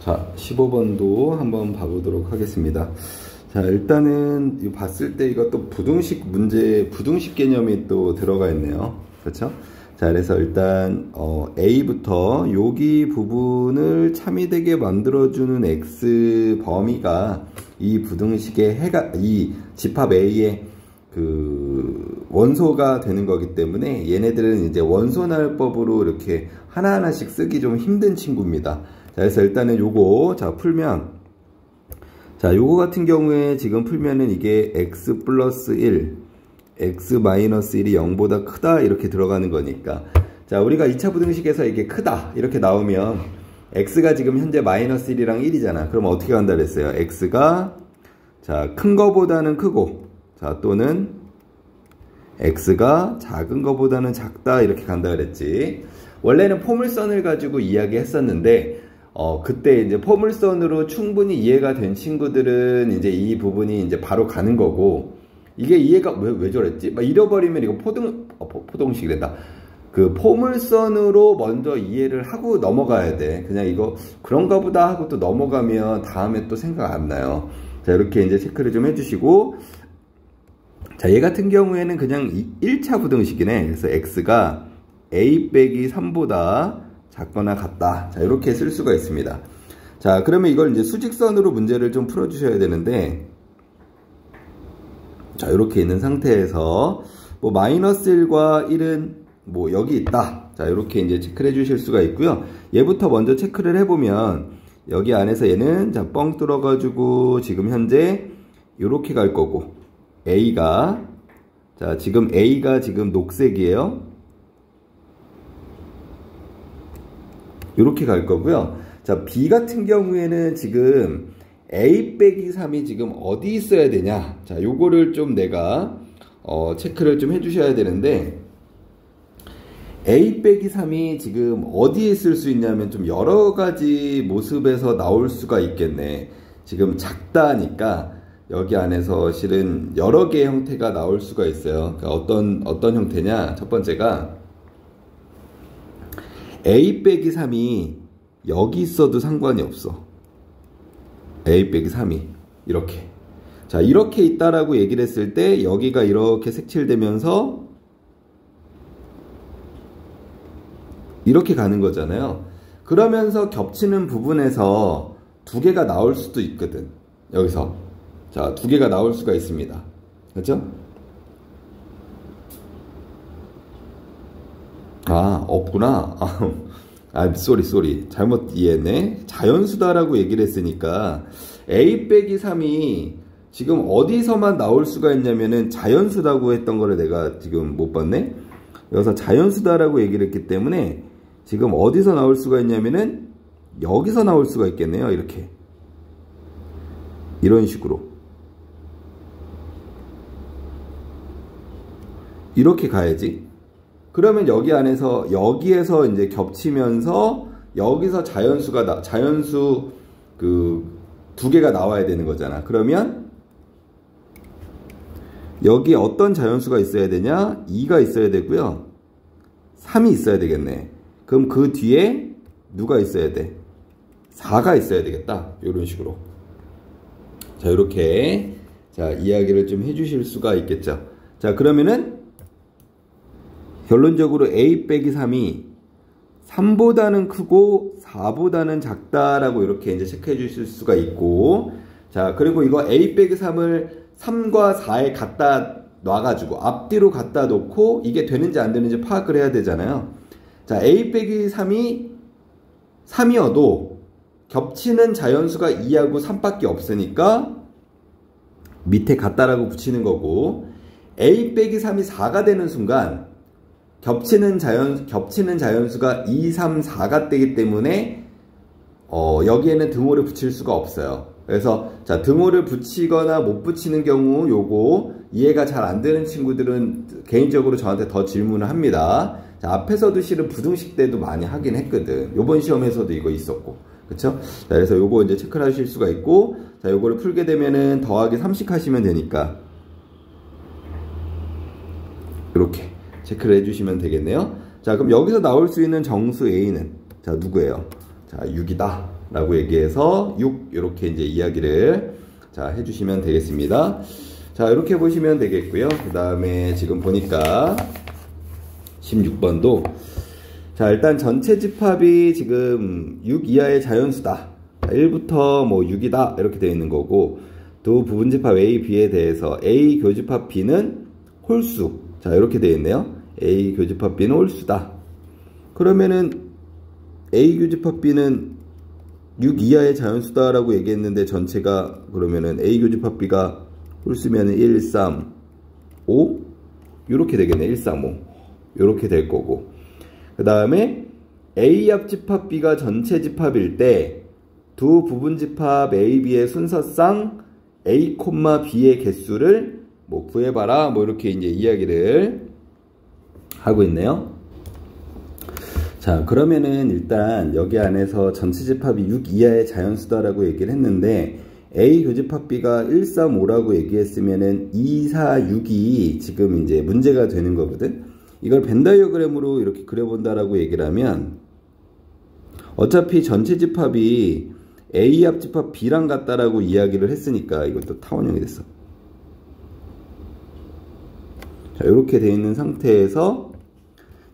자, 15번도 한번 봐보도록 하겠습니다. 자, 일단은 봤을 때 이것도 부등식 문제, 부등식 개념이 또 들어가 있네요. 그렇죠? 자, 그래서 일단 A부터 여기 부분을 참이되게 만들어주는 X 범위가 이 부등식의 이 집합 A의 그 원소가 되는 거기 때문에 얘네들은 이제 원소날법으로 이렇게 하나하나씩 쓰기 좀 힘든 친구입니다. 자, 그래서 일단은 요거 자 풀면, 자 요거 같은 경우에 지금 풀면은 이게 x 플러스 1 x 마이너스 1이 0보다 크다 이렇게 들어가는 거니까, 자 우리가 2차 부등식에서 이게 크다 이렇게 나오면 x가 지금 현재 마이너스 1이랑 1이잖아. 그럼 어떻게 간다 그랬어요? x가 자 큰 거보다는 크고, 자 또는 x가 작은 거보다는 작다 이렇게 간다 그랬지. 원래는 포물선을 가지고 이야기했었는데 그때 이제 포물선으로 충분히 이해가 된 친구들은 이제 이 부분이 이제 바로 가는 거고, 이게 이해가 왜 저랬지? 막 잃어버리면 이거 포동식이 된다. 그 포물선으로 먼저 이해를 하고 넘어가야 돼. 그냥 이거 그런가 보다 하고 또 넘어가면 다음에 또 생각 안 나요. 자, 이렇게 이제 체크를 좀 해주시고, 자, 얘 같은 경우에는 그냥 1차 부등식이네. 그래서 x가 a 빼기 3보다 작거나 같다. 자, 이렇게 쓸 수가 있습니다. 자, 그러면 이걸 이제 수직선으로 문제를 좀 풀어주셔야 되는데, 자, 이렇게 있는 상태에서 뭐 마이너스 1과 1은 뭐 여기 있다. 자, 이렇게 이제 체크를 해주실 수가 있고요. 얘부터 먼저 체크를 해보면 여기 안에서 얘는 자, 뻥 뚫어가지고 지금 현재 이렇게 갈 거고, A가 자 지금 A가 지금 녹색이에요. 이렇게 갈 거고요. 자, B 같은 경우에는 지금 A 빼기 3이 지금 어디 있어야 되냐. 자, 요거를 좀 내가 체크를 좀 해주셔야 되는데, A 빼기 3이 지금 어디에 쓸 수 있냐면 좀 여러 가지 모습에서 나올 수가 있겠네. 지금 작다니까 여기 안에서 실은 여러 개의 형태가 나올 수가 있어요. 그러니까 어떤 형태냐. 첫 번째가 A 빼기 3이 여기 있어도 상관이 없어. A 빼기 3이 이렇게, 자 이렇게 있다라고 얘기를 했을 때 여기가 이렇게 색칠되면서 이렇게 가는 거잖아요. 그러면서 겹치는 부분에서 두 개가 나올 수도 있거든. 여기서 자 두 개가 나올 수가 있습니다. 그렇죠? 아, 없구나. 쏘리. 잘못 이해했네. 자연수다라고 얘기를 했으니까 A 빼기 3이 지금 어디서만 나올 수가 있냐면은 자연수다고 했던 거를 내가 지금 못 봤네. 여기서 자연수다라고 얘기를 했기 때문에 지금 어디서 나올 수가 있냐면은 여기서 나올 수가 있겠네요. 이렇게. 이런 식으로. 이렇게 가야지. 그러면 여기 안에서 여기에서 이제 겹치면서 여기서 자연수 그 두 개가 나와야 되는 거잖아. 그러면 여기 어떤 자연수가 있어야 되냐? 2가 있어야 되고요. 3이 있어야 되겠네. 그럼 그 뒤에 누가 있어야 돼? 4가 있어야 되겠다. 이런 식으로. 자, 이렇게 자 이야기를 좀 해주실 수가 있겠죠. 자, 그러면은 결론적으로 A 빼기 3이 3보다는 크고 4보다는 작다라고 이렇게 이제 체크해 주실 수가 있고, 자, 그리고 이거 A 빼기 3을 3과 4에 갖다 놔가지고 앞뒤로 갖다 놓고 이게 되는지 안 되는지 파악을 해야 되잖아요. 자, A 빼기 3이 3이어도 겹치는 자연수가 2하고 3밖에 없으니까 밑에 같다라고 붙이는 거고, A 빼기 3이 4가 되는 순간 겹치는 자연수가 2, 3, 4가 되기 때문에 여기에는 등호를 붙일 수가 없어요. 그래서 자, 등호를 붙이거나 못 붙이는 경우 요거 이해가 잘 안 되는 친구들은 개인적으로 저한테 더 질문을 합니다. 자, 앞에서도 실은 부등식 때도 많이 하긴 했거든. 요번 시험에서도 이거 있었고. 그쵸? 자, 그래서 요거 이제 체크를 하실 수가 있고, 자, 요거를 풀게 되면은 더하기 30 하시면 되니까 이렇게 체크를 해주시면 되겠네요. 자, 그럼 여기서 나올 수 있는 정수 A는 자 누구예요? 자, 6이다 라고 얘기해서 6 이렇게 이제 이야기를 자 해주시면 되겠습니다. 자, 이렇게 보시면 되겠고요. 그 다음에 지금 보니까 16번도 자, 일단 전체 집합이 지금 6 이하의 자연수다. 1부터 뭐 6이다 이렇게 되어 있는 거고, 두 부분집합 A, B에 대해서 A 교집합 B는 홀수. 자, 이렇게 되어 있네요. A 교집합 B는 홀수다. 그러면은 A 교집합 B는 6 이하의 자연수다 라고 얘기했는데, 전체가 그러면은 A 교집합 B가 홀수면은 1, 3, 5 이렇게 되겠네. 1, 3, 5 이렇게 될 거고, 그 다음에 A 합집합 B가 전체 집합일 때 두 부분집합 A, B의 순서상 A, B의 개수를 뭐 구해봐라 뭐 이렇게 이제 이야기를 하고 있네요. 자, 그러면은 일단 여기 안에서 전체 집합이 6 이하의 자연수다라고 얘기를 했는데, A 교집합 B가 1, 3, 5라고 얘기했으면은 2, 4, 6이 지금 이제 문제가 되는 거거든. 이걸 벤 다이어그램으로 이렇게 그려본다라고 얘기를 하면, 어차피 전체 집합이 A 합집합 B랑 같다라고 이야기를 했으니까 이것도 타원형이 됐어. 자, 이렇게 되어 있는 상태에서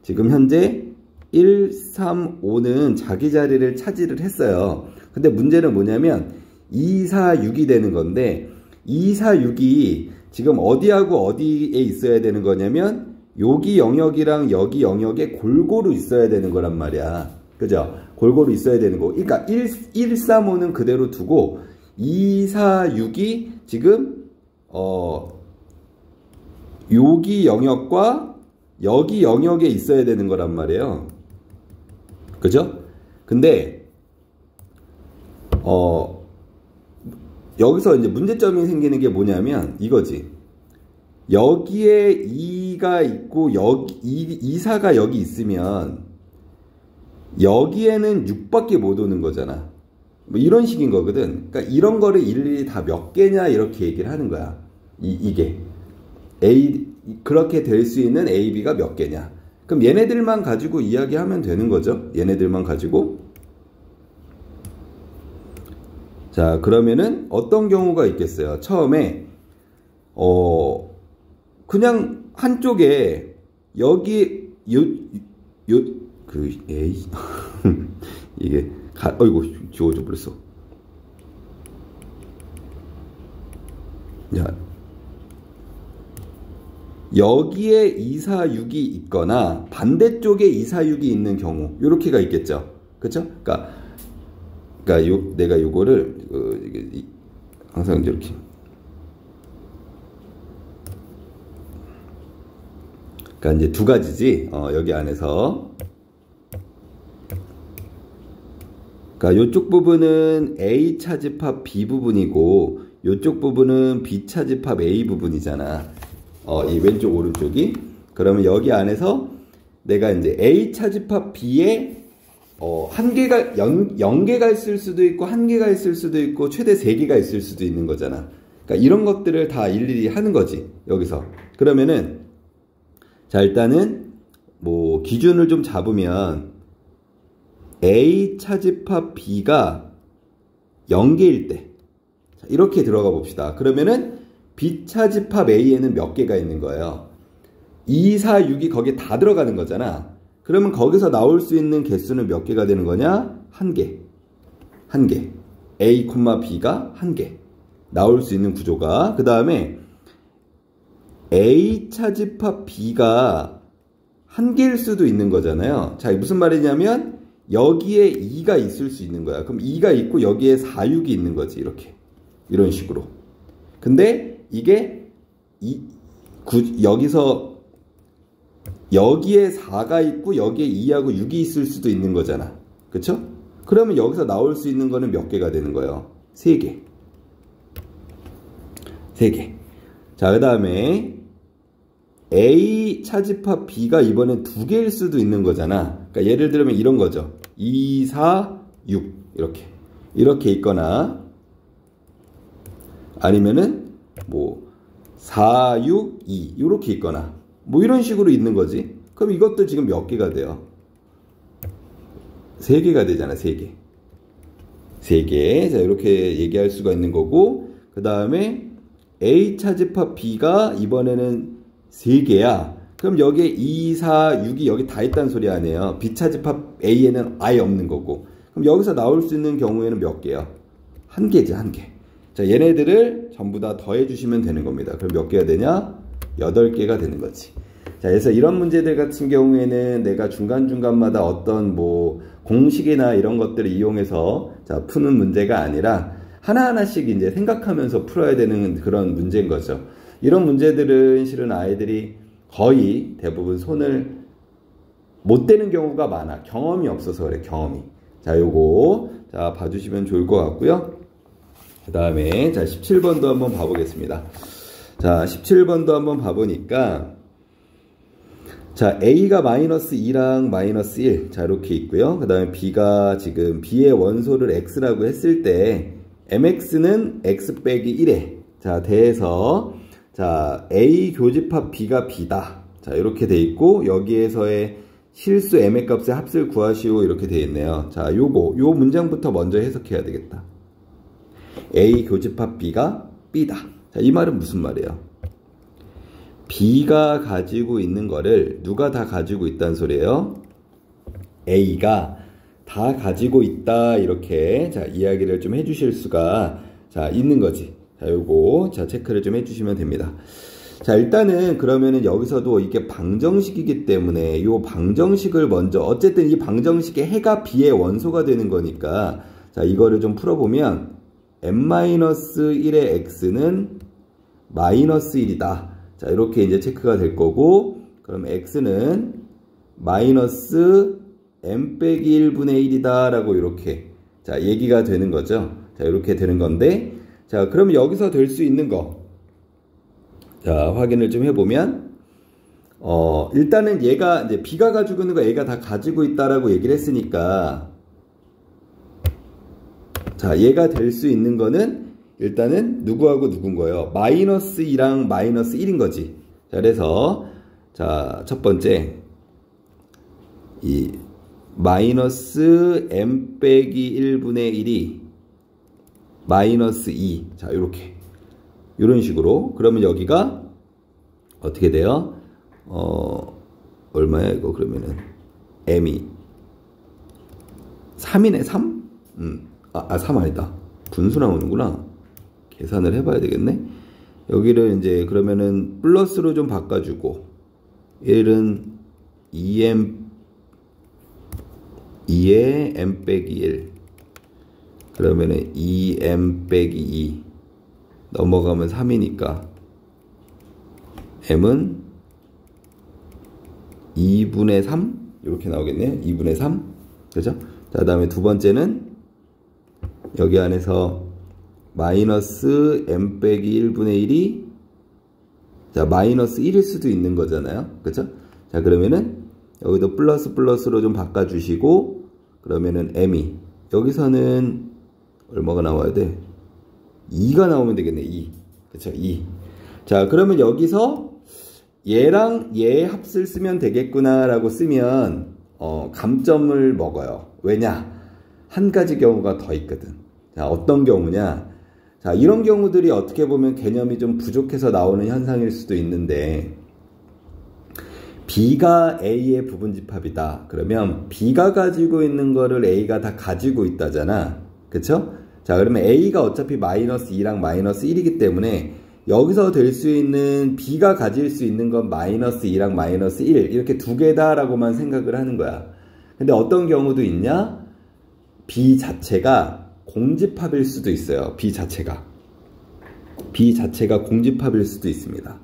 지금 현재 1, 3, 5는 자기 자리를 차지를 했어요. 근데 문제는 뭐냐면 2, 4, 6이 되는 건데, 2, 4, 6이 지금 어디하고 어디에 있어야 되는 거냐면 여기 영역이랑 여기 영역에 골고루 있어야 되는 거란 말이야. 그죠? 골고루 있어야 되는 거. 그러니까 1, 3, 5는 그대로 두고 2, 4, 6이 지금 여기 영역과 여기 영역에 있어야 되는 거란 말이에요. 그죠? 근데 여기서 이제 문제점이 생기는 게 뭐냐면 이거지. 여기에 2가 있고 여기 2, 4가 여기 있으면 여기에는 6밖에 못 오는 거잖아. 뭐 이런 식인 거거든. 그러니까 이런 거를 일일이 다 몇 개냐 이렇게 얘기를 하는 거야. 이게 그렇게 될 수 있는 A, B가 몇 개냐. 그럼 얘네들만 가지고 이야기하면 되는 거죠. 얘네들만 가지고. 자, 그러면은 어떤 경우가 있겠어요? 처음에 그냥 한쪽에 여기 에이 이게 어이구 지워져 버렸어. 자, 여기에 2, 4, 6이 있거나 반대쪽에 2, 4, 6이 있는 경우 요렇게가 있겠죠. 그쵸? 그러니까 내가 요거를 항상 이렇게 그러니까 이제 두 가지지. 여기 안에서 그러니까 요쪽 부분은 A 차집합 B 부분이고 요쪽 부분은 B 차집합 A 부분이잖아. 이 왼쪽 오른쪽이. 그러면 여기 안에서 내가 이제 A 차집합 B에 한 개가 0개가 있을 수도 있고 한 개가 있을 수도 있고 최대 3개가 있을 수도 있는 거잖아. 그러니까 이런 것들을 다 일일이 하는 거지 여기서. 그러면은 자, 일단은 뭐 기준을 좀 잡으면 A 차집합 B가 0개일 때, 자, 이렇게 들어가 봅시다. 그러면은 B 차집합 A에는 몇 개가 있는 거예요? 2, 4, 6이 거기에 다 들어가는 거잖아. 그러면 거기서 나올 수 있는 개수는 몇 개가 되는 거냐? 1개. 1개. A, B가 1개. 나올 수 있는 구조가. 그 다음에 A 차집합 B가 1개일 수도 있는 거잖아요. 자, 무슨 말이냐면 여기에 2가 있을 수 있는 거야. 그럼 2가 있고 여기에 4, 6이 있는 거지. 이렇게. 이런 식으로. 근데 이게 여기서 여기에 4가 있고 여기에 2하고 6이 있을 수도 있는 거잖아. 그쵸? 그러면 여기서 나올 수 있는 거는 몇 개가 되는 거예요? 3개. 3개. 자, 그 다음에 A 차집합 B가 이번엔 2개일 수도 있는 거잖아. 그러니까 예를 들면 이런 거죠. 2, 4, 6 이렇게 있거나 아니면은 뭐 4, 6, 2 이렇게 있거나 뭐 이런 식으로 있는 거지. 그럼 이것도 지금 몇 개가 돼요? 3개가 되잖아. 3개. 3개. 자, 이렇게 얘기할 수가 있는 거고, 그 다음에 A 차집합 B가 이번에는 3개야. 그럼 여기에 2, 4, 6이 여기 다 있다는 소리 아니에요. B 차집합 A에는 아예 없는 거고. 그럼 여기서 나올 수 있는 경우에는 몇 개야? 1개지, 1개. 자, 얘네들을 전부 다 더해주시면 되는 겁니다. 그럼 몇 개가 되냐? 8개가 되는 거지. 자, 그래서 이런 문제들 같은 경우에는 내가 중간중간마다 어떤 뭐 공식이나 이런 것들을 이용해서 자, 푸는 문제가 아니라 하나하나씩 이제 생각하면서 풀어야 되는 그런 문제인 거죠. 이런 문제들은 실은 아이들이 거의 대부분 손을 못 대는 경우가 많아. 경험이 없어서 그래, 경험이. 자, 요거 자, 봐주시면 좋을 것 같고요. 그 다음에 자, 17번도 한번 봐보겠습니다. 자, 17번도 한번 봐보니까 자, A가 마이너스 2랑 마이너스 1. 자, 이렇게 있고요. 그 다음에 B가 지금 B의 원소를 X라고 했을 때 MX는 X 빼기 1에 자, 대해서 자, A 교집합 B가 B다. 자, 이렇게 돼 있고 여기에서의 실수 M의 값의 합을 구하시오 이렇게 돼 있네요. 자, 요 문장부터 먼저 해석해야 되겠다. A 교집합 B가 B다. 자, 이 말은 무슨 말이에요? B가 가지고 있는 거를 누가 다 가지고 있다는 소리예요? A가 다 가지고 있다 이렇게 자, 이야기를 좀 해주실 수가 자, 있는 거지. 자, 요거 자, 체크를 좀 해주시면 됩니다. 자, 일단은 그러면은 여기서도 이게 방정식이기 때문에 요 방정식을 먼저 어쨌든 이 방정식의 해가 B의 원소가 되는 거니까 자, 이거를 좀 풀어보면 n-1의 x는 마이너스 1이다. 자, 이렇게 이제 체크가 될 거고, 그럼 x는 마이너스 m 빼기 1분의 1이다 라고 이렇게 자, 얘기가 되는 거죠. 자, 이렇게 되는 건데, 자, 그러면 여기서 될 수 있는 거 자, 확인을 좀 해보면 일단은 얘가 이제 B가 가지고 있는 거 A가 다 가지고 있다라고 얘기를 했으니까 자, 얘가 될 수 있는 거는 일단은 누구하고 누군 거예요? 마이너스 2랑 마이너스 1인 거지. 자, 그래서 자, 첫 번째 이 마이너스 m 빼기 1분의 1이 마이너스 2. 자, 요렇게 이런 식으로. 그러면 여기가 어떻게 돼요? 얼마야 이거 그러면은 m이 3이네 3? 3 아니다. 분수 나오는구나. 계산을 해봐야 되겠네. 여기를 이제 그러면은 플러스로 좀 바꿔주고 1은 2에 m 빼기 1 그러면은 2m 빼기 2 넘어가면 3이니까 m은 2분의 3 이렇게 나오겠네요. 2분의 3 그죠? 자, 그 다음에 두 번째는 여기 안에서 마이너스 m 빼기 1분의 1이 자, 마이너스 1일 수도 있는 거잖아요. 그죠? 자, 그러면은 여기도 플러스 플러스로 좀 바꿔주시고 그러면은 m이 여기서는 얼마가 나와야 돼? 2가 나오면 되겠네. 2. 그쵸? 2. 자, 그러면 여기서 얘랑 얘의 합을 쓰면 되겠구나 라고 쓰면 감점을 먹어요. 왜냐? 한 가지 경우가 더 있거든. 자, 어떤 경우냐? 자, 이런 경우들이 어떻게 보면 개념이 좀 부족해서 나오는 현상일 수도 있는데 B가 A의 부분집합이다. 그러면 B가 가지고 있는 거를 A가 다 가지고 있다잖아. 그쵸? 자, 그러면 A가 어차피 마이너스 2랑 마이너스 1이기 때문에 여기서 될 수 있는 B가 가질 수 있는 건 마이너스 2랑 마이너스 1 이렇게 두 개다 라고만 생각을 하는 거야. 근데 어떤 경우도 있냐? B 자체가 공집합일 수도 있어요. B 자체가 공집합일 수도 있습니다.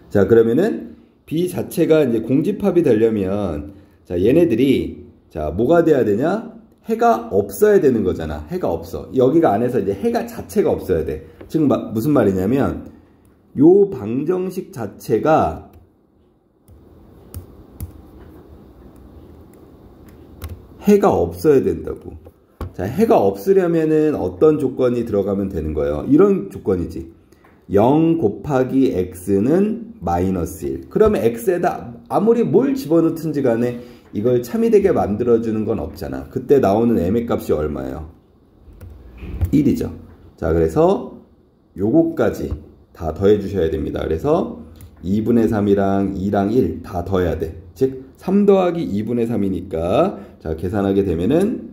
자, 그러면은 B 자체가 이제 공집합이 되려면 자, 얘네들이 자, 뭐가 돼야 되냐? 해가 없어야 되는 거잖아. 해가 없어. 여기가 안에서 이제 해가 자체가 없어야 돼. 지금 무슨 말이냐면 요 방정식 자체가 해가 없어야 된다고. 자, 해가 없으려면은 어떤 조건이 들어가면 되는 거예요? 이런 조건이지. 0 곱하기 x는 마이너스 1. 그러면 x에다 아무리 뭘 집어넣든지 간에 이걸 참이 되게 만들어주는 건 없잖아. 그때 나오는 m의 값이 얼마예요? 1이죠. 자, 그래서 요거까지 다 더해 주셔야 됩니다. 그래서 2분의 3이랑 2랑 1 다 더해야 돼. 즉 3 더하기 2분의 3이니까 자, 계산하게 되면은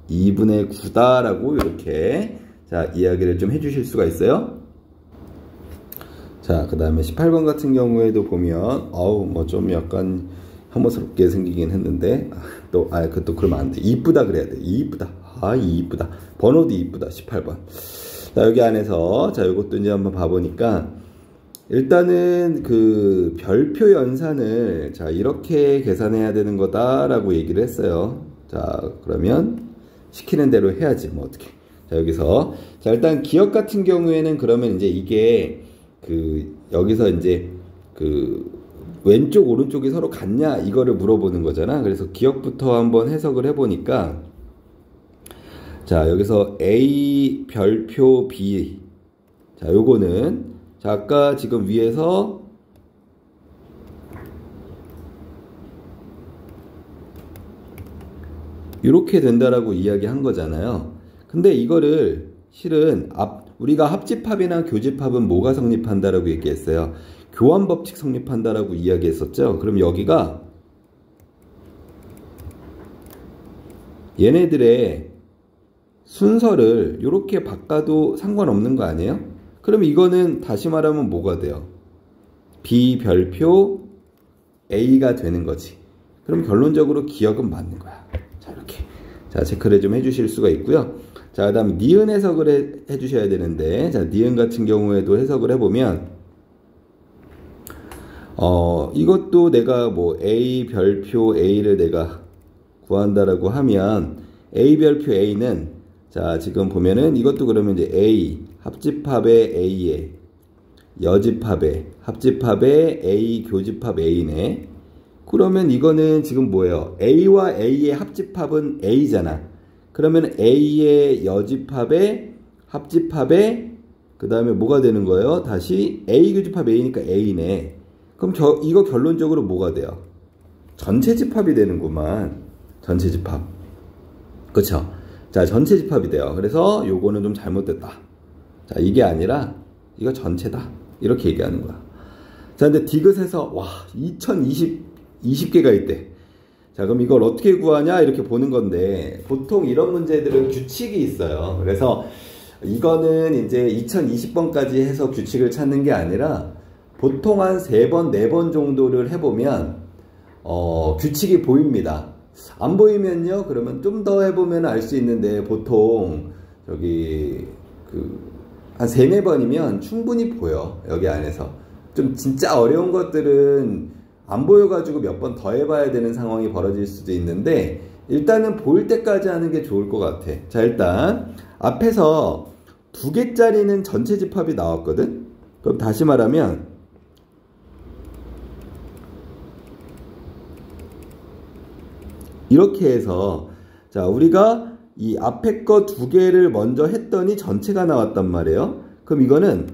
2분의 9다 라고 이렇게 자, 이야기를 좀 해주실 수가 있어요. 자, 그 다음에 18번 같은 경우에도 보면 뭐 좀 약간 혐오스럽게 생기긴 했는데 그것도 그러면 안 돼. 이쁘다 그래야 돼. 이쁘다. 이쁘다. 번호도 이쁘다. 18번. 자, 여기 안에서 자, 요것도 이제 한번 봐보니까 일단은 그 별표 연산을 자, 이렇게 계산해야 되는 거다라고 얘기를 했어요. 자, 그러면 시키는 대로 해야지 뭐 어떻게. 자, 여기서 자, 일단 기억 같은 경우에는 그러면 이제 이게 그 여기서 이제 그 왼쪽 오른쪽이 서로 같냐 이거를 물어보는 거잖아. 그래서 기억부터 한번 해석을 해보니까 자, 여기서 A 별표 B 자, 요거는 자, 아까 지금 위에서 이렇게 된다라고 이야기한 거잖아요. 근데 이거를 실은 우리가 합집합이나 교집합은 뭐가 성립한다라고 얘기했어요. 교환법칙 성립한다라고 이야기했었죠. 그럼 여기가 얘네들의 순서를 이렇게 바꿔도 상관없는 거 아니에요? 그럼 이거는 다시 말하면 뭐가 돼요? B 별표 A가 되는 거지. 그럼 결론적으로 기억은 맞는 거야. 자, 이렇게. 자, 체크를 좀 해주실 수가 있고요. 자, 그 다음 니은 해석을 해주셔야 되는데, 자, 니은 같은 경우에도 해석을 해보면, 이것도 내가 뭐 A 별표 A를 내가 구한다라고 하면, A 별표 A는, 자, 지금 보면은 이것도 그러면 이제 A, 합집합의 A에, 여집합의, 합집합의 A, 교집합 A네. 그러면 이거는 지금 뭐예요? A와 A의 합집합은 A잖아. 그러면 A의 여집합의 합집합의 그 다음에 뭐가 되는 거예요? 다시 A 교집합 A니까 A네. 그럼 이거 결론적으로 뭐가 돼요? 전체 집합이 되는구만. 전체 집합. 그쵸? 자, 전체 집합이 돼요. 그래서 요거는 좀 잘못됐다. 자, 이게 아니라 이거 전체다. 이렇게 얘기하는 거야. 자, 근데 디귿에서 와, 20개가 있대. 자, 그럼 이걸 어떻게 구하냐 이렇게 보는 건데 보통 이런 문제들은 규칙이 있어요. 그래서 이거는 이제 2020번까지 해서 규칙을 찾는 게 아니라 보통 한 3번, 4번 정도를 해보면 규칙이 보입니다. 안 보이면요, 그러면 좀 더 해보면 알 수 있는데 보통 저기 한 3, 4번이면 충분히 보여. 여기 안에서 좀 진짜 어려운 것들은 안 보여가지고 몇 번 더 해봐야 되는 상황이 벌어질 수도 있는데 일단은 보일 때까지 하는 게 좋을 것 같아. 자, 일단 앞에서 2개짜리는 전체 집합이 나왔거든. 그럼 다시 말하면 이렇게 해서 자, 우리가 이 앞에 거 2개를 먼저 했더니 전체가 나왔단 말이에요. 그럼 이거는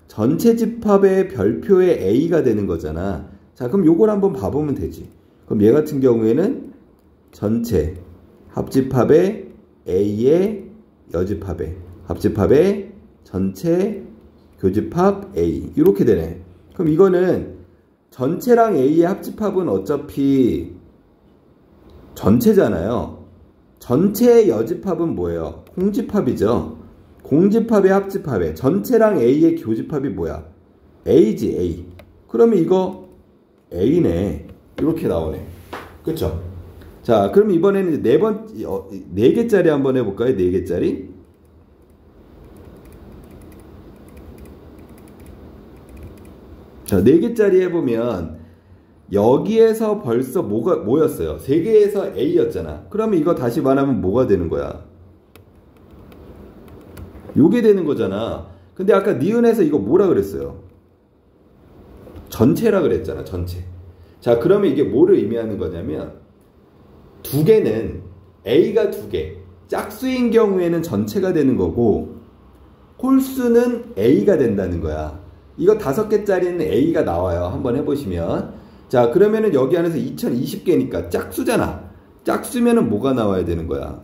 전체 집합의 별표의 A가 되는 거잖아. 자, 그럼 요걸 한번 봐보면 되지. 그럼 얘 같은 경우에는 전체 합집합의 A의 여집합의 합집합의 전체 교집합 A 이렇게 되네. 그럼 이거는 전체랑 A의 합집합은 어차피 전체잖아요. 전체의 여집합은 뭐예요? 공집합이죠. 공집합의 합집합의 전체랑 A의 교집합이 뭐야? A지, A. 그러면 이거 A네. 이렇게 나오네. 그쵸? 자, 그럼 이번에는 4개짜리 한번 해볼까요? 4개짜리. 자, 4개짜리 해보면 여기에서 벌써 뭐였어요? 3개에서 A였잖아. 그러면 이거 다시 말하면 뭐가 되는 거야? 요게 되는 거잖아. 근데 아까 니은에서 이거 뭐라 그랬어요? 전체라 그랬잖아. 전체. 자, 그러면 이게 뭐를 의미하는 거냐면 2개는 A가 2개 짝수인 경우에는 전체가 되는 거고 홀수는 A가 된다는 거야. 이거 5개짜리는 A가 나와요. 한번 해보시면. 자, 그러면은 여기 안에서 2020개니까 짝수잖아. 짝수면은 뭐가 나와야 되는 거야?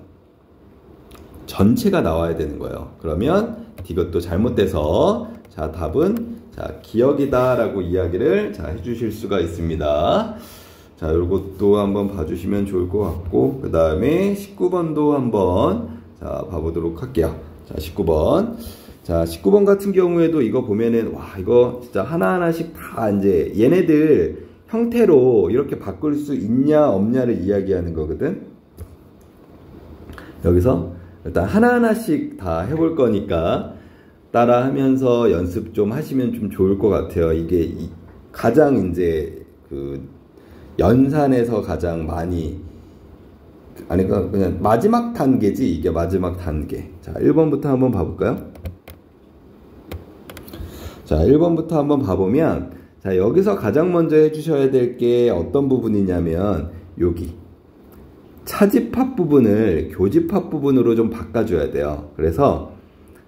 전체가 나와야 되는 거예요. 그러면 이것도 잘못돼서 자 답은 자 기억이다 라고 이야기를 자 해주실 수가 있습니다. 자 요것도 한번 봐주시면 좋을 것 같고, 그 다음에 19번도 한번 자 봐보도록 할게요. 자 19번. 자 19번 같은 경우에도 이거 보면은 와 이거 진짜 하나하나씩 다 이제 얘네들 형태로 이렇게 바꿀 수 있냐 없냐를 이야기하는 거거든. 여기서 일단 하나하나씩 다 해볼 거니까 따라 하면서 연습 좀 하시면 좀 좋을 것 같아요. 이게 가장 이제 그 연산에서 가장 많이, 아니 그냥 마지막 단계지, 이게 마지막 단계. 자 1번부터 한번 봐볼까요? 자 1번부터 한번 봐보면 자 여기서 가장 먼저 해주셔야 될 게 어떤 부분이냐면 여기 차집합 부분을 교집합 부분으로 좀 바꿔줘야 돼요. 그래서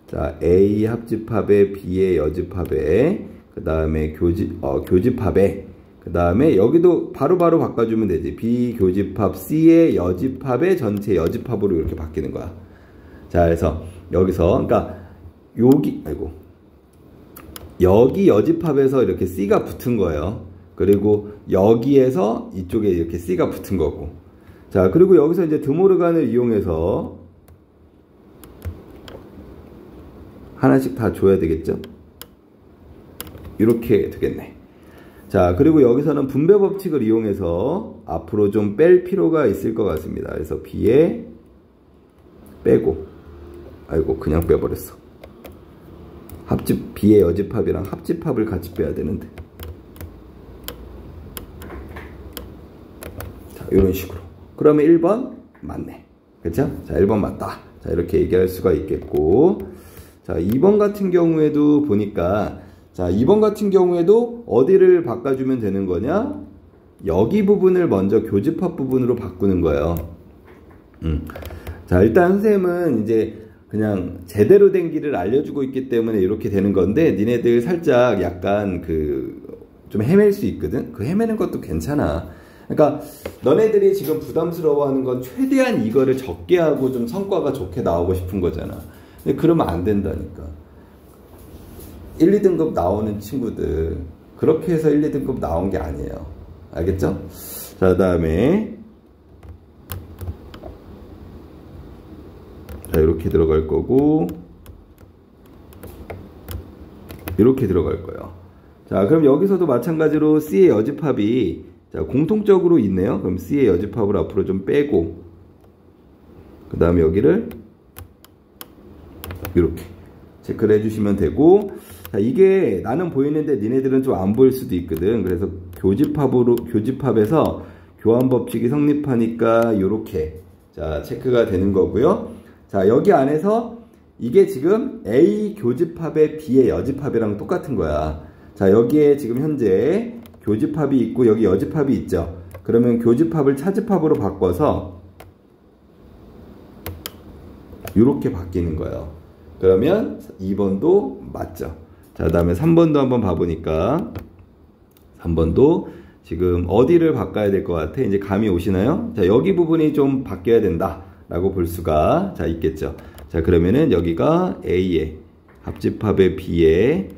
자 A 합집합에 B의 여집합에 그 다음에 교집합에 그 다음에 여기도 바로바로 바꿔주면 되지. B 교집합 C의 여집합의 전체 여집합으로 이렇게 바뀌는 거야. 자 그래서 여기서 그러니까 여기 여집합에서 이렇게 C가 붙은 거예요. 그리고 여기에서 이쪽에 이렇게 C가 붙은 거고. 자 그리고 여기서 이제 드모르간을 이용해서 하나씩 다 줘야 되겠죠. 이렇게 되겠네. 자 그리고 여기서는 분배 법칙을 이용해서 앞으로 좀 뺄 필요가 있을 것 같습니다. 그래서 B에 빼고, 아이고 그냥 빼버렸어. B의 여집합이랑 합집합을 같이 빼야 되는데. 자 이런 식으로. 그러면 1번 맞네. 그쵸? 자 1번 맞다. 자 이렇게 얘기할 수가 있겠고, 자 2번 같은 경우에도 보니까 자 2번 같은 경우에도 어디를 바꿔주면 되는 거냐, 여기 부분을 먼저 교집합 부분으로 바꾸는 거예요. 자 일단 선생님은 이제 그냥 제대로 된 길을 알려주고 있기 때문에 이렇게 되는 건데, 니네들 살짝 약간 좀 헤맬 수 있거든. 그 헤매는 것도 괜찮아. 그러니까 너네들이 지금 부담스러워하는 건 최대한 이거를 적게 하고 좀 성과가 좋게 나오고 싶은 거잖아. 근데 그러면 안 된다니까. 1, 2등급 나오는 친구들 그렇게 해서 1, 2등급 나온 게 아니에요. 알겠죠? 자 그 다음에 자 이렇게 들어갈 거고 이렇게 들어갈 거예요. 자 그럼 여기서도 마찬가지로 C의 여집합이 자 공통적으로 있네요. 그럼 C의 여집합을 앞으로 좀 빼고, 그 다음에 여기를 이렇게 체크를 해주시면 되고, 자 이게 나는 보이는데 니네들은 좀 안 보일 수도 있거든. 그래서 교집합에서 교환 법칙이 성립하니까 이렇게 자 체크가 되는 거고요. 자 여기 안에서 이게 지금 A 교집합의 B의 여집합이랑 똑같은 거야. 자 여기에 지금 현재 교집합이 있고 여기 여집합이 있죠. 그러면 교집합을 차집합으로 바꿔서 이렇게 바뀌는 거예요. 그러면 2번도 맞죠. 자, 그 다음에 3번도 한번 봐보니까 3번도 지금 어디를 바꿔야 될 것 같아? 이제 감이 오시나요? 자, 여기 부분이 좀 바뀌어야 된다 라고 볼 수가 자 있겠죠. 자, 그러면은 여기가 A의 합집합의 B의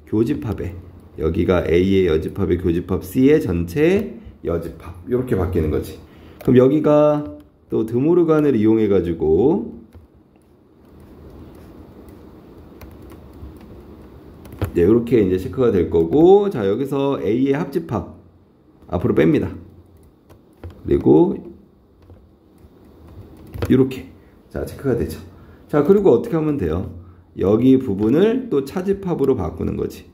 교집합에, 여기가 A의 여집합의 교집합 C의 전체 여집합, 이렇게 바뀌는 거지. 그럼 여기가 또 드모르간을 이용해 가지고 네, 이렇게 이제 체크가 될 거고, 자 여기서 A의 합집합 앞으로 뺍니다. 그리고 이렇게 자 체크가 되죠. 자 그리고 어떻게 하면 돼요? 여기 부분을 또 차집합으로 바꾸는 거지.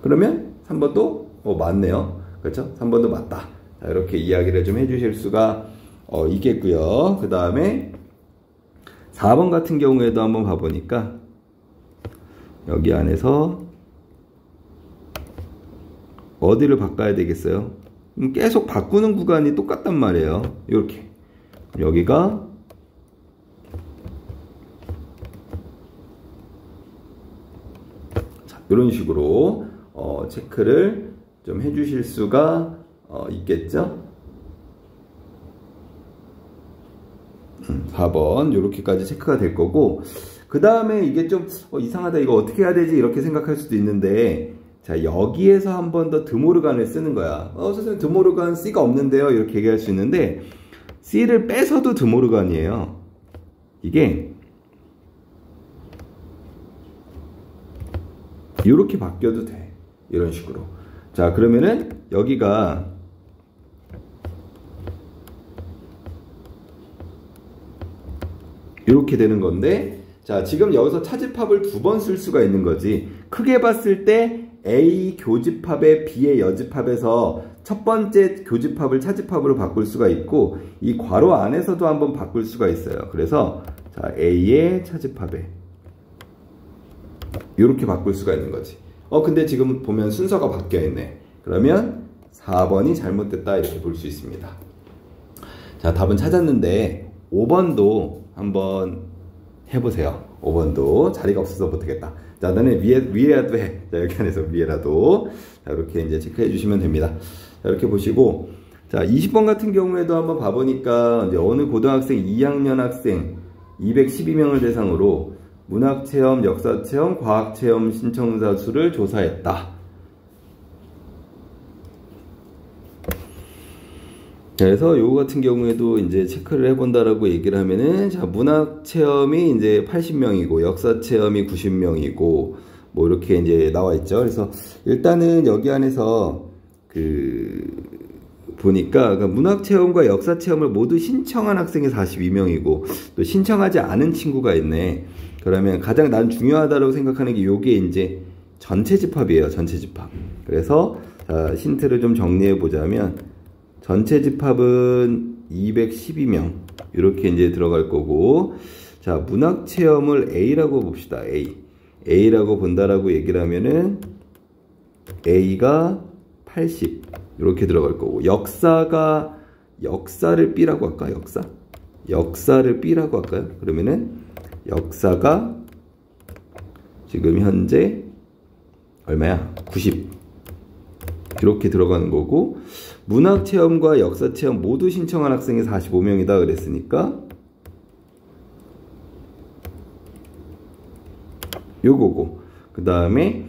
그러면 3번도 맞네요. 그렇죠? 3번도 맞다. 자, 이렇게 이야기를 좀 해주실 수가 있겠고요. 그 다음에 4번 같은 경우에도 한번 봐보니까 여기 안에서 어디를 바꿔야 되겠어요? 계속 바꾸는 구간이 똑같단 말이에요. 이렇게 여기가 자, 이런 식으로 체크를 좀 해주실 수가 있겠죠? 4번 이렇게까지 체크가 될 거고, 그 다음에 이게 좀 이상하다, 이거 어떻게 해야 되지, 이렇게 생각할 수도 있는데, 자, 여기에서 한 번 더 드모르간을 쓰는 거야. 선생님 드모르간 C가 없는데요, 이렇게 얘기할 수 있는데, C를 빼서도 드모르간이에요. 이게 이렇게 바뀌어도 돼, 이런 식으로. 자, 그러면은 여기가 이렇게 되는 건데, 자, 지금 여기서 차집합을 두 번 쓸 수가 있는 거지. 크게 봤을 때 A 교집합에 B의 여집합에서 첫 번째 교집합을 차집합으로 바꿀 수가 있고, 이 괄호 안에서도 한번 바꿀 수가 있어요. 그래서 자, A의 차집합에 이렇게 바꿀 수가 있는 거지. 근데 지금 보면 순서가 바뀌어 있네. 그러면 4번이 잘못됐다, 이렇게 볼 수 있습니다. 자, 답은 찾았는데 5번도 한번 해보세요. 5번도 자리가 없어서 못하겠다. 자, 너네 위에라도 해. 자, 여기 안에서 위에라도. 자, 이렇게 이제 체크해 주시면 됩니다. 자, 이렇게 보시고, 자, 20번 같은 경우에도 한번 봐보니까, 이제 어느 고등학생 2학년 학생 212명을 대상으로 문학체험, 역사체험, 과학체험 신청자 수를 조사했다. 그래서 요거 같은 경우에도 이제 체크를 해본다라고 얘기를 하면은, 자, 문학체험이 이제 80명이고, 역사체험이 90명이고, 뭐 이렇게 이제 나와 있죠. 그래서 일단은 여기 안에서 보니까 문학체험과 역사체험을 모두 신청한 학생이 42명이고, 또 신청하지 않은 친구가 있네. 그러면 가장 난 중요하다고 생각하는 게 요게 이제 전체 집합이에요. 전체 집합. 그래서 자, 힌트를 좀 정리해 보자면, 전체 집합은 212명 이렇게 이제 들어갈 거고, 자, 문학체험을 A라고 봅시다. A라고 본다라고 얘기를 하면은 A가 80 이렇게 들어갈 거고, 역사를 B라고 할까? 역사를 B라고 할까요? 그러면은 역사가 지금 현재 얼마야? 90 이렇게 들어가는 거고, 문학체험과 역사체험 모두 신청한 학생이 45명이다 그랬으니까 요거고, 그 다음에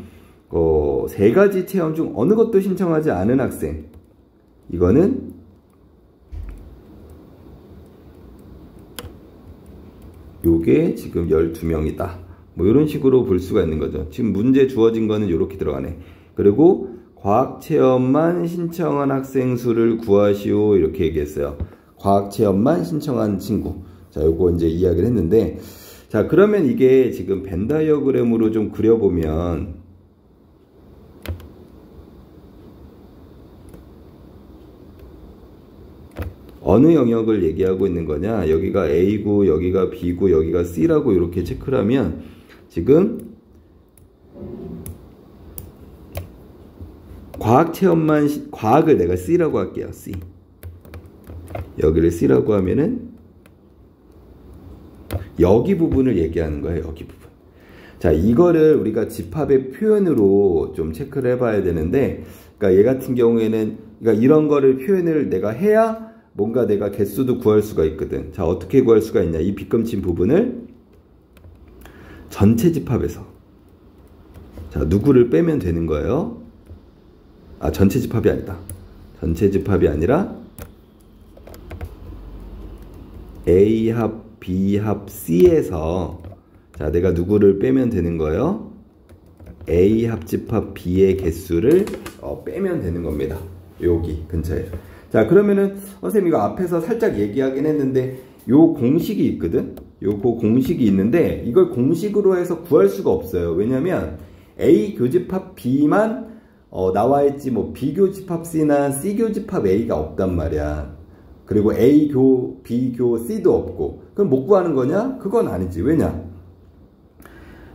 세 가지 체험 중 어느 것도 신청하지 않은 학생, 이거는 요게 지금 12명이다. 뭐 이런 식으로 볼 수가 있는 거죠. 지금 문제 주어진 거는 이렇게 들어가네. 그리고 과학체험만 신청한 학생 수를 구하시오, 이렇게 얘기했어요. 과학체험만 신청한 친구. 자, 요거 이제 이야기를 했는데, 자, 그러면 이게 지금 벤 다이어그램으로 좀 그려보면, 어느 영역을 얘기하고 있는 거냐? 여기가 A고, 여기가 B고, 여기가 C라고 이렇게 체크를 하면, 지금 과학을 내가 C라고 할게요. C. 여기를 C라고 하면은 여기 부분을 얘기하는 거예요. 여기 부분. 자, 이거를 우리가 집합의 표현으로 좀 체크를 해봐야 되는데, 그러니까 얘 같은 경우에는, 그러니까 이런 거를 표현을 내가 해야 뭔가 내가 개수도 구할 수가 있거든. 자, 어떻게 구할 수가 있냐? 이 빗금친 부분을 전체 집합에서, 자, 누구를 빼면 되는 거예요. 전체 집합이 아니다. 전체 집합이 아니라 A 합, B 합, C에서, 자, 내가 누구를 빼면 되는 거예요? A 합집합 B의 개수를 빼면 되는 겁니다. 여기 근처에. 자, 그러면은 선생님 이거 앞에서 살짝 얘기하긴 했는데, 요 공식이 있거든. 요거 공식이 있는데 이걸 공식으로 해서 구할 수가 없어요. 왜냐면 A 교집합 B만 나와있지, 뭐 B 교집합 C나 C 교집합 A가 없단 말이야. 그리고 A 교, B 교, C도 없고. 그럼 못 구하는 거냐? 그건 아니지. 왜냐?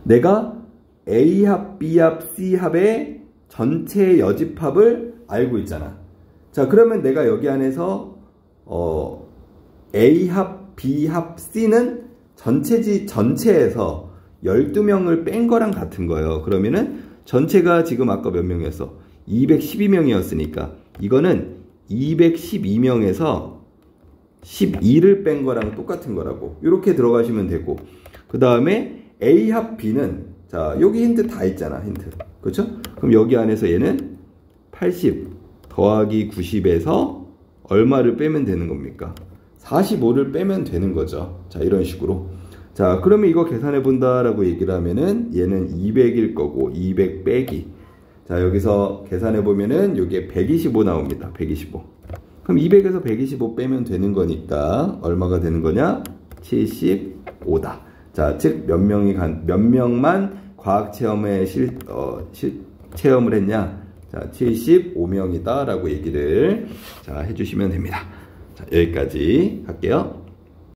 내가 A 합, B 합, C 합의 전체 여집합을 알고 있잖아. 자, 그러면 내가 여기 안에서 A 합, B 합, C는 전체에서 12명을 뺀 거랑 같은 거예요. 그러면은 전체가 지금 아까 몇 명이었어? 212명이었으니까 이거는 212명에서 12를 뺀 거랑 똑같은 거라고 이렇게 들어가시면 되고, 그 다음에 A 합 B는 자 여기 힌트 다 있잖아. 힌트 그렇죠? 그럼 여기 안에서 얘는 80 더하기 90에서 얼마를 빼면 되는 겁니까? 45를 빼면 되는 거죠. 자 이런 식으로. 자 그러면 이거 계산해 본다라고 얘기를 하면은 얘는 200일 거고 200 빼기, 자 여기서 계산해 보면은 여기에 125 나옵니다. 125. 그럼 200에서 125 빼면 되는 거니까 얼마가 되는 거냐? 75다. 자, 즉 몇 명만 과학 체험에 체험을 했냐? 자, 75명이다 라고 얘기를 자 해주시면 됩니다. 자, 여기까지 할게요.